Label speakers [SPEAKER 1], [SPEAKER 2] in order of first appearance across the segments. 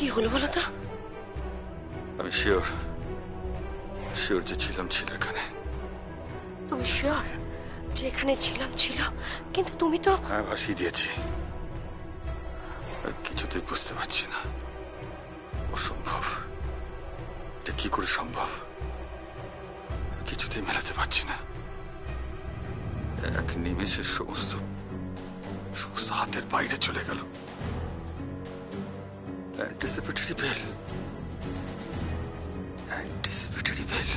[SPEAKER 1] কি হলো বলো তো?
[SPEAKER 2] আমি শিওর শিওর যে ছিলাম ছিল এখানে।
[SPEAKER 1] তুমি শিওর যে এখানে ছিলাম ছিল? কিন্তু তুমি তো।
[SPEAKER 2] হ্যাঁ, ভাসিয়ে দিয়েছি। কিছুতেই বুঝতে পারছি না, অসম্ভব। এটা কি করে সম্ভব? কিছুতেই মেলাতে পারছি না। এক নিমেষে সমস্ত হাতের বাইরে চলে গেল। Anticipatory bail, anticipatory bail.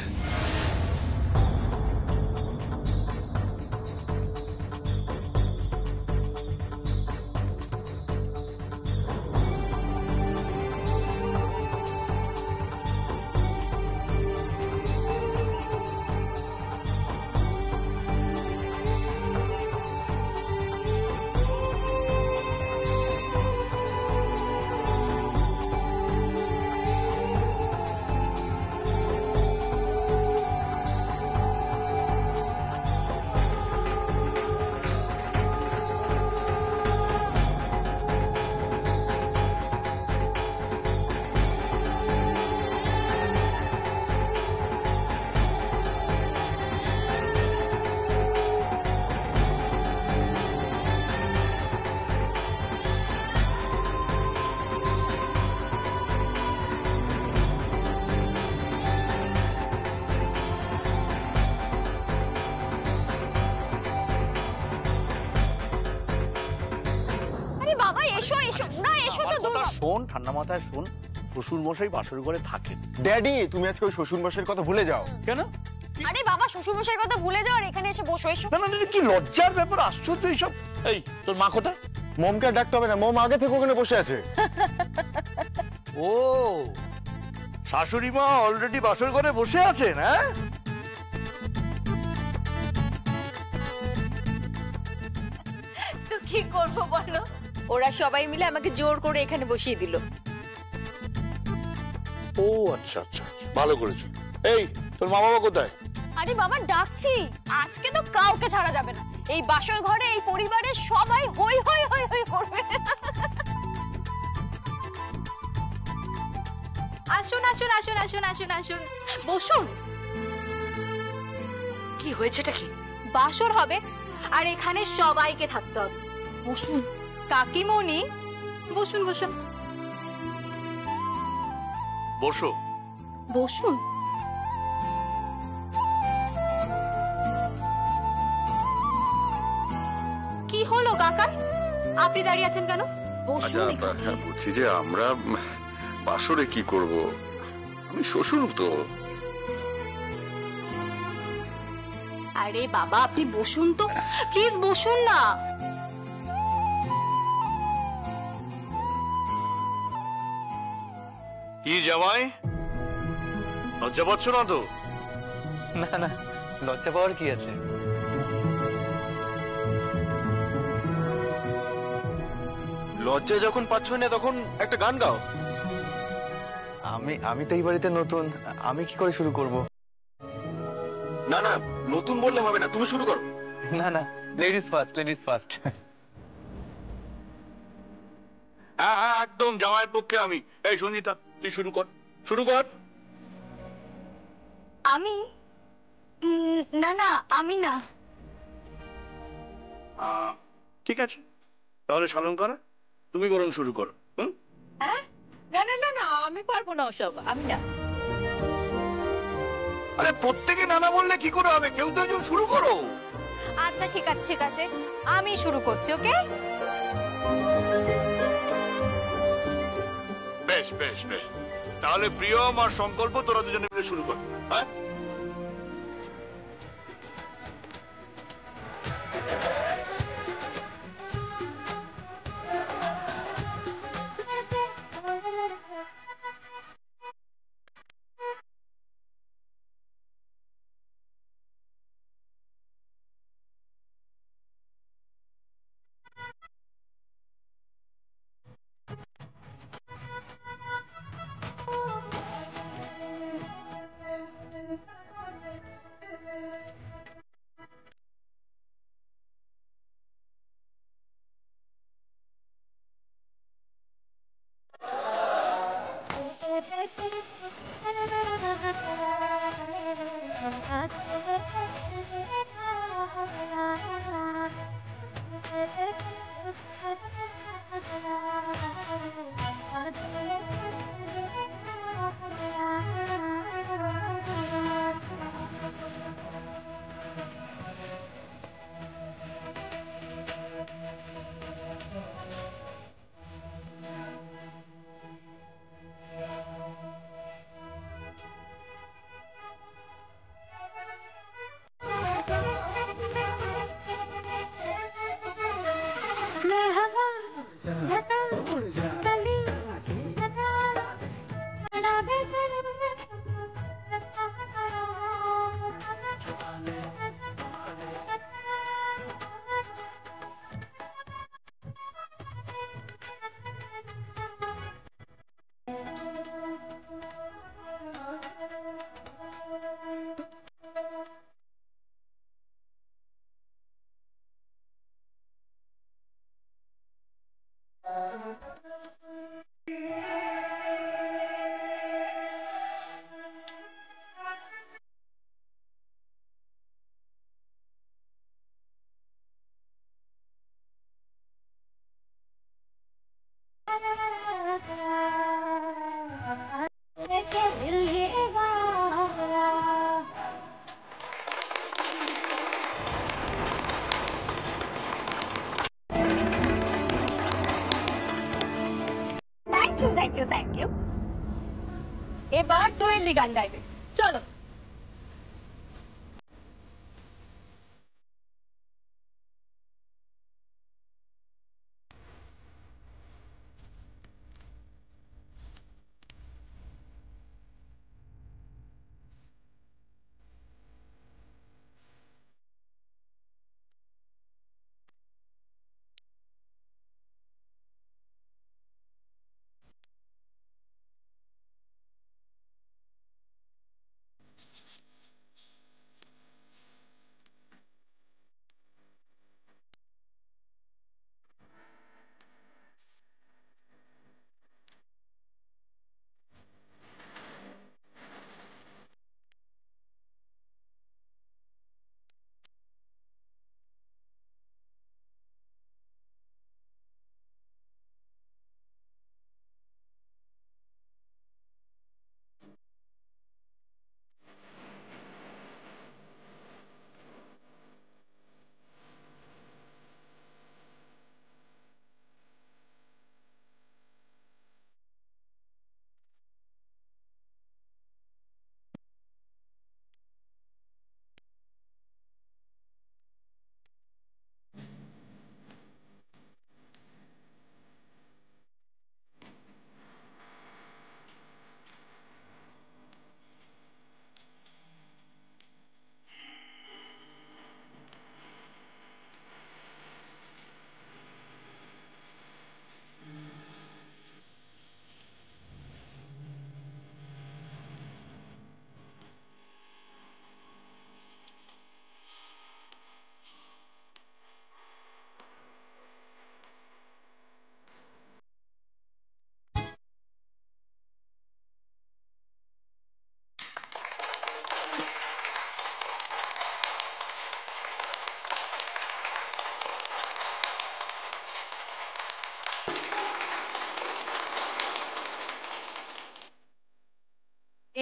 [SPEAKER 3] শোন, ঠান্ডা মাথায় শোন, শ্বশুর মশাই বাসর ঘরে থাকেন।
[SPEAKER 4] ড্যাডি, তুমি আজকে ওই শ্বশুর মশাইয়ের কথা ভুলে যাও।
[SPEAKER 3] কেন?
[SPEAKER 5] আরে বাবা, শ্বশুর মশাইয়ের কথা ভুলে যাও আর এখানে এসে বসো। এসো।
[SPEAKER 3] না না, কি লজ্জার ব্যাপার, আশ্চর্য এইসব। এই, তোর মা কোথায়?
[SPEAKER 4] মমকে ডাকতে হবে না, মম আগে থেকে ওখানে বসে আছে।
[SPEAKER 3] ও, শাশুড়ি মা অলরেডি বাসর ঘরে বসে আছেন? হ্যাঁ,
[SPEAKER 1] তো কি করবো বলো, ওরা সবাই মিলে আমাকে জোর করে এখানে বসিয়ে দিল।
[SPEAKER 3] ও আচ্ছা আচ্ছা, ভালো করেছো। এই, তোর মা বাবা কোথায়?
[SPEAKER 5] আরে বাবা, ডাকছি। আজকে তো কাউকে ছাড়া যাবে না। এই বাসর ঘরে এই পরিবারের সবাই হই হই হই হই করবে।
[SPEAKER 1] আসুন আসুন আসুন আসুন আসুন আসুন, বসুন। কি হয়েছেটা কি?
[SPEAKER 5] বাসর হবে আর এখানে সবাইকে থাকতে হবে। বসুন কাকিমণি, বসুন বসুন
[SPEAKER 3] বসো।
[SPEAKER 5] বসুন। কি হলো কাকা, আপনি দাঁড়িয়ে আছেন কেন?
[SPEAKER 2] আচ্ছা,
[SPEAKER 5] বসুন এখানে।
[SPEAKER 2] হ্যাঁ, বলছি যে আমরা বাসরে কি করব? আমি শ্বশুর তো।
[SPEAKER 5] আরে বাবা, আপনি বসুন তো, প্লিজ বসুন না।
[SPEAKER 3] কি জামাই, লজ্জা পাচ্ছ না তো?
[SPEAKER 6] না না, লজ্জা পাওয়ার কি আছে?
[SPEAKER 4] লজ্জা যখন পাচ্ছ না তখন একটা গান গাও।
[SPEAKER 6] আমি তো এই বাড়িতে নতুন, আমি কি করে শুরু করব?
[SPEAKER 4] না না, নতুন বললে হবে না, তুমি শুরু করো।
[SPEAKER 6] না না, লেডিস ফার্স্ট, লেডিস ফার্স্ট।
[SPEAKER 3] হ্যাঁ হ্যাঁ, একদম জামাইয়ের পক্ষে আমি। এই সঞ্জিতা, তুই শুরু কর, শুরু কর।
[SPEAKER 5] আমি না না, আমি না।
[SPEAKER 3] ঠিক আছে, তাহলে সালঙ্কারা তুমি বরং শুরু করো। হুম?
[SPEAKER 1] না না না না, আমি পারবো না ওসব, আমি না।
[SPEAKER 3] আরে প্রত্যেকে নানা বললে কি করে হবে? কেউ তো একজন শুরু করো।
[SPEAKER 5] আচ্ছা ঠিক আছে ঠিক আছে, আমি শুরু করছি। ওকে,
[SPEAKER 3] বেশ বেশ বেশ, তাহলে প্রিয়ম আর সংকল্প তোরা দুজনে মিলে শুরু কর। হ্যাঁ,
[SPEAKER 5] thank you thank you thank you. এবার দোয়েলি গান গাইবে, চলো।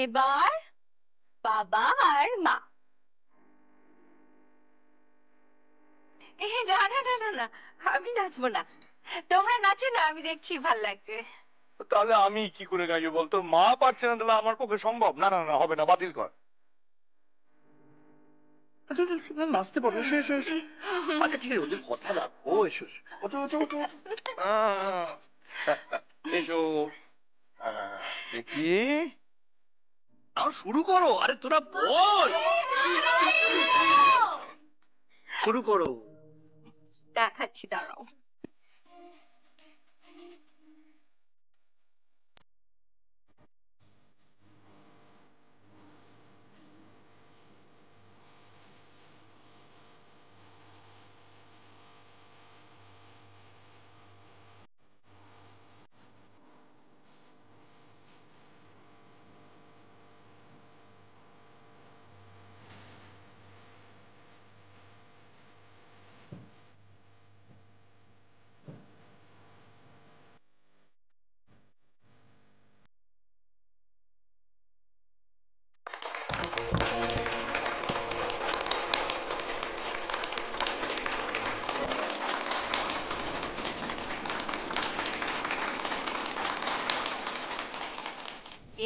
[SPEAKER 5] এবার বাবা আর মা।
[SPEAKER 1] না না না না না, আমি নাচবো না। তোমরা নাচো না, আমি দেখছি ভাল লাগছে।
[SPEAKER 3] তাহলে আমি কি করে গাইবো বলতো? মা পারছে না, তাহলে আমার পক্ষে সম্ভব? না না না, হবে না, বাতিল কর। আচ্ছা নাচতে পারবে, এসো এসো এসো। আচ্ছা ঠিক আছে, ওদের কথা রাখো, এসো এসো। ওঠো ওঠো ওঠো। এসো। দেখি, আর শুরু করো। আরে তোরা বল, শুরু করো।
[SPEAKER 1] দেখাচ্ছি, দাঁড়াও।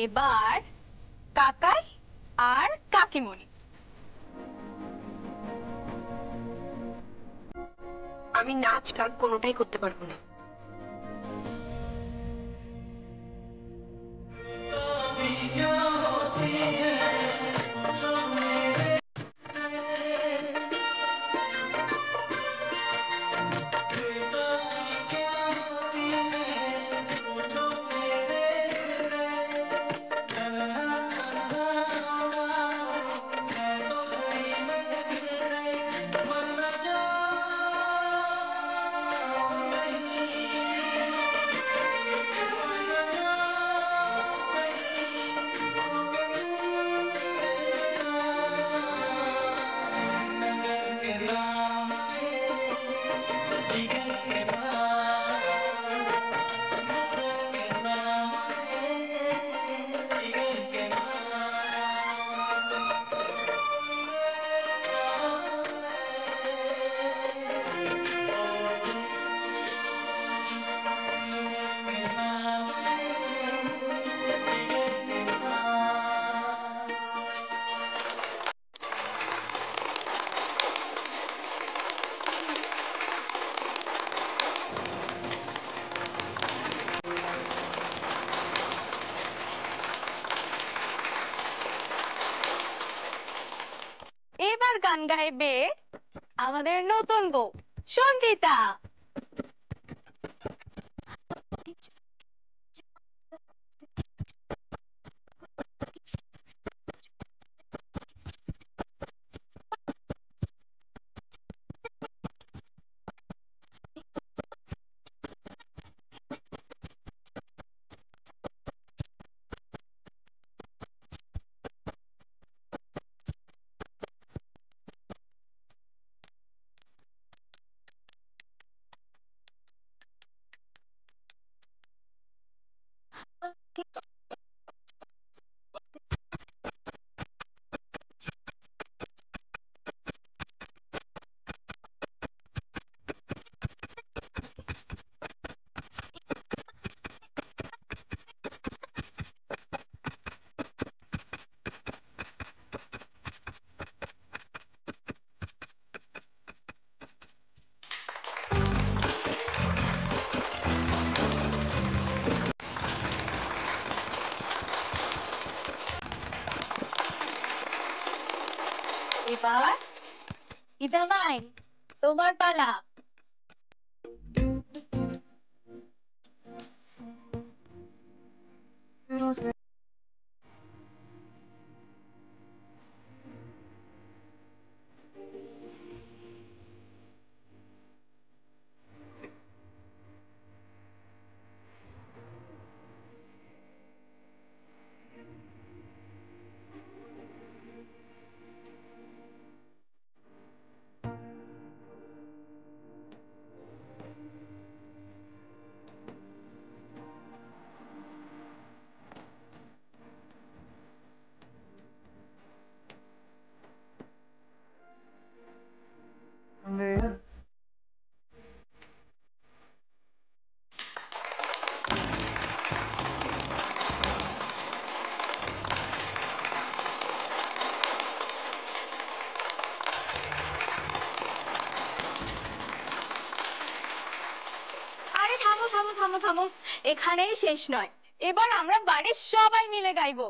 [SPEAKER 5] এবার কাকাই আর কাকিমণি।
[SPEAKER 7] আমি নাচ গান কোনোটাই করতে পারবো না।
[SPEAKER 5] এবার গান গাইবে আমাদের নতুন বউ সঞ্জিতা। এবার ইদামাই তোমার পালা। আরে থামো থামো থামো থামো, এখানেই শেষ নয়, এবার আমরা বাড়ির সবাই মিলে গাইবো।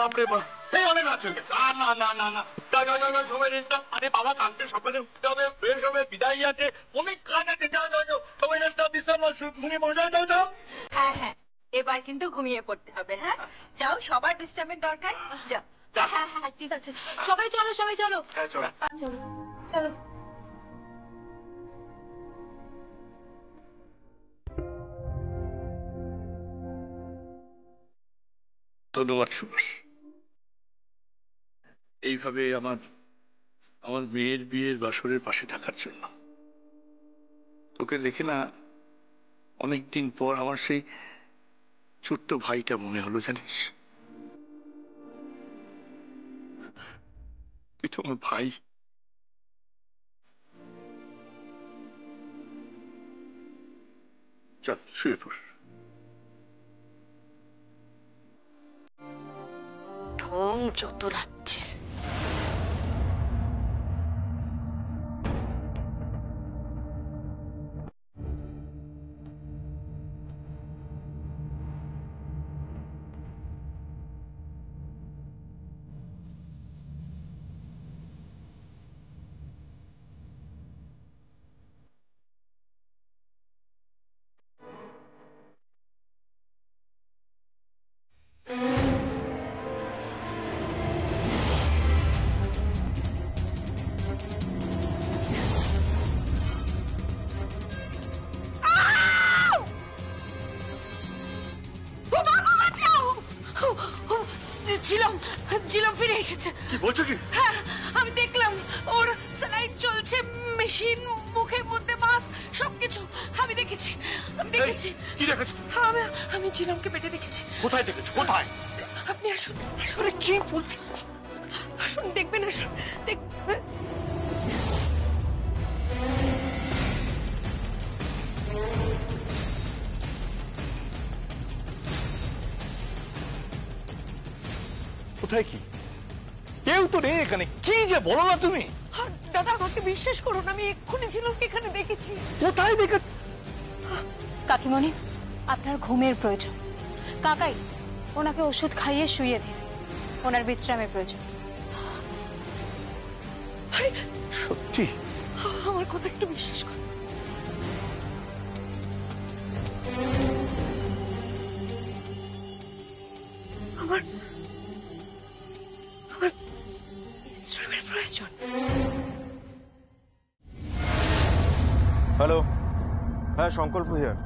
[SPEAKER 3] বাপরে বাপ, এই অনেক রাত হয়ে গেছে। না না না না, যাও যাও যাও, সবাই রেস্ট নাও। আরে বাবা, কালকে সকালে উঠতে হবে, ফ্রেশ হবে, বিদায় আছে, অনেক কাজ আছে। যাও যাও যাও, সবাই রেস্ট নাও, বিশ্রাম নাও, ঘুমিয়ে পড়ো। যাও যাও যাও।
[SPEAKER 1] হ্যাঁ হ্যাঁ, এবার কিন্তু ঘুমিয়ে পড়তে হবে। হ্যাঁ যাও, সবার বিশ্রামের দরকার। যাও। হ্যাঁ হ্যাঁ ঠিক আছে, সবাই চলো সবাই চলো।
[SPEAKER 3] হ্যাঁ চলো।
[SPEAKER 1] চলো চলো।
[SPEAKER 3] ধন্যবাদ সুভাষ, এইভাবে আমার আমার মেয়ের বিয়ের বাসরের পাশে থাকার জন্য। তোকে দেখে না অনেকদিন পর আমার সেই ছোট্ট ভাইটা মনে হলো, জানিস? তুই তো আমার ভাই। চল শুয়ে পড়।
[SPEAKER 7] ঢং যত রাজ্যের।
[SPEAKER 1] জিলম জিলম ফিরে এসেছে।
[SPEAKER 2] কি বলছো কি?
[SPEAKER 1] হ্যাঁ, আমি দেখলাম ওর স্যালাইন চলছে, মেশিন, মুখের মধ্যে মাস্ক, সবকিছু আমি দেখেছি।
[SPEAKER 2] কি দেখেছো?
[SPEAKER 1] আমি জিলমকে পেটে দেখেছি।
[SPEAKER 2] কোথায় দেখেছো? কোথায়?
[SPEAKER 1] আপনি আসুন আসুন,
[SPEAKER 2] আরে কি বলছো?
[SPEAKER 1] আসুন, দেখবেন, আসুন দেখবেন।
[SPEAKER 3] কোথায় কি? কেউ তো নেই এখানে, কি যে বলো না তুমি।
[SPEAKER 1] দাদা আমাকে বিশ্বাস করুন, আমি এক্ষুনি জিলমকে এখানে দেখেছি।
[SPEAKER 3] কোথায় দেখে?
[SPEAKER 5] কাকিমণি, আপনার ঘুমের প্রয়োজন। কাকাই, ওনাকে ওষুধ খাইয়ে শুইয়ে দিন, ওনার বিশ্রামের প্রয়োজন।
[SPEAKER 3] সত্যি?
[SPEAKER 1] আমার কথা একটু বিশ্বাস করুন। আমার বিশ্রামের প্রয়োজন।
[SPEAKER 4] হ্যালো, হ্যাঁ সংকল্প হিয়ার।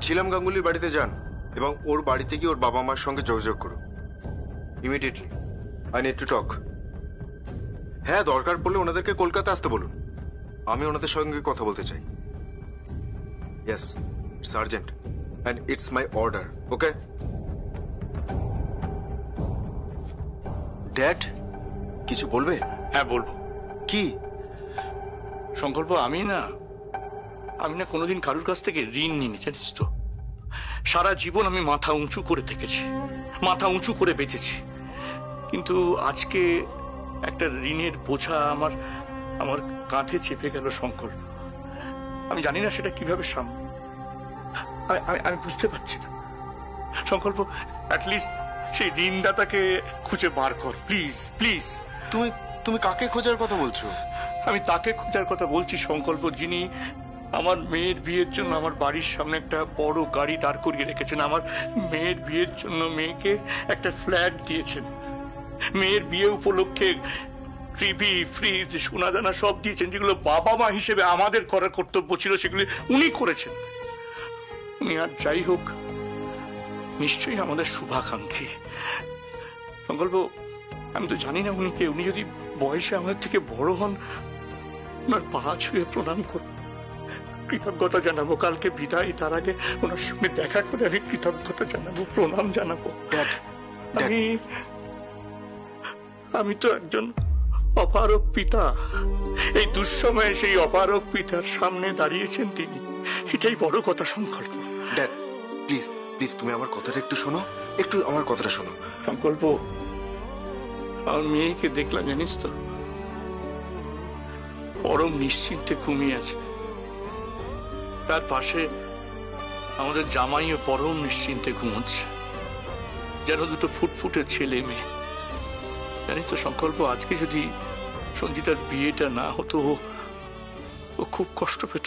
[SPEAKER 4] ছিলাম গাঙ্গুলির বাড়িতে যান এবং ওর বাড়িতে গিয়ে ওর বাবা মার সঙ্গে যোগাযোগ করুন immediately. I need to talk. হ্যাঁ, দরকার পড়লে ওনাদেরকে কলকাতা আসতে বলুন, আমি ওনাদের সঙ্গে কথা বলতে চাই। Yes, it's urgent and it's my order. Okay dad, কিছু বলবে?
[SPEAKER 3] হ্যাঁ বলবো।
[SPEAKER 4] কি?
[SPEAKER 3] সংকল্প, আমি না কোনোদিন কারোর কাছ থেকে ঋণ নিইনি, জানিস তো। সারা জীবন আমি মাথা উঁচু করে থেকেছি, মাথা উঁচু করে বেঁচেছি। কিন্তু আজকে একটা ঋণের বোঝা আমার কাঁধে চেপে গেল সংকল্প। আমি জানি না সেটা কিভাবে আমি বুঝতে পারছি না। সংকল্প, অ্যাটলিস্ট সেই ঋণদাতাকে খুঁজে বার কর, প্লিজ প্লিজ।
[SPEAKER 4] তুমি কাকে খোঁজার কথা বলছো?
[SPEAKER 3] আমি তাকে খোঁজার কথা বলছি সংকল্প, যিনি আমার মেয়ের বিয়ের জন্য আমার বাড়ির সামনে একটা বড় গাড়ি দাঁড় করিয়ে রেখেছেন, আমার মেয়ের বিয়ের জন্য মেয়েকে একটা ফ্ল্যাট দিয়েছেন, মেয়ের বিয়ে উপলক্ষে টিভি, ফ্রিজ, সোনা দানা সব দিয়েছেন, যেগুলো বাবা মা হিসেবে আমাদের করার কর্তব্য ছিল সেগুলি উনি করেছেন। উনি আর যাই হোক নিশ্চয়ই আমাদের শুভাকাঙ্ক্ষী। সংকল্প, আমি তো জানি না উনি কে। উনি যদি বয়সে আমাদের থেকে বড় হন, ওনার পা ছুঁয়ে প্রণাম করব, কৃতজ্ঞতা জানাবো। কালকে বিদায়, তার আগে ওনার সঙ্গে দেখা করে আমি কৃতজ্ঞতা জানাবো, প্রণাম জানাবো। আমি তো একজন অপারক পিতা। এই দুঃসময়ে সেই অপারক পিতার সামনে দাঁড়িয়েছেন তিনি, এটাই বড় কথা সংকল্প।
[SPEAKER 4] ড্যাড প্লিজ প্লিজ, তুমি আমার কথাটা একটু শোনো, একটু আমার কথাটা শোনো।
[SPEAKER 3] সংকল্প, আমার মেয়েকে দেখলাম, জানিস তো, পরম নিশ্চিন্তে ঘুমিয়ে আছে। তার পাশে আমাদের জামাইও পরম নিশ্চিন্তে ঘুমোচ্ছে। যেন দুটো ফুটফুটে ছেলে মেয়ে। জানিস তো সংকল্প, আজকে যদি সঞ্জিতার বিয়েটা না হতো ও খুব কষ্ট পেত।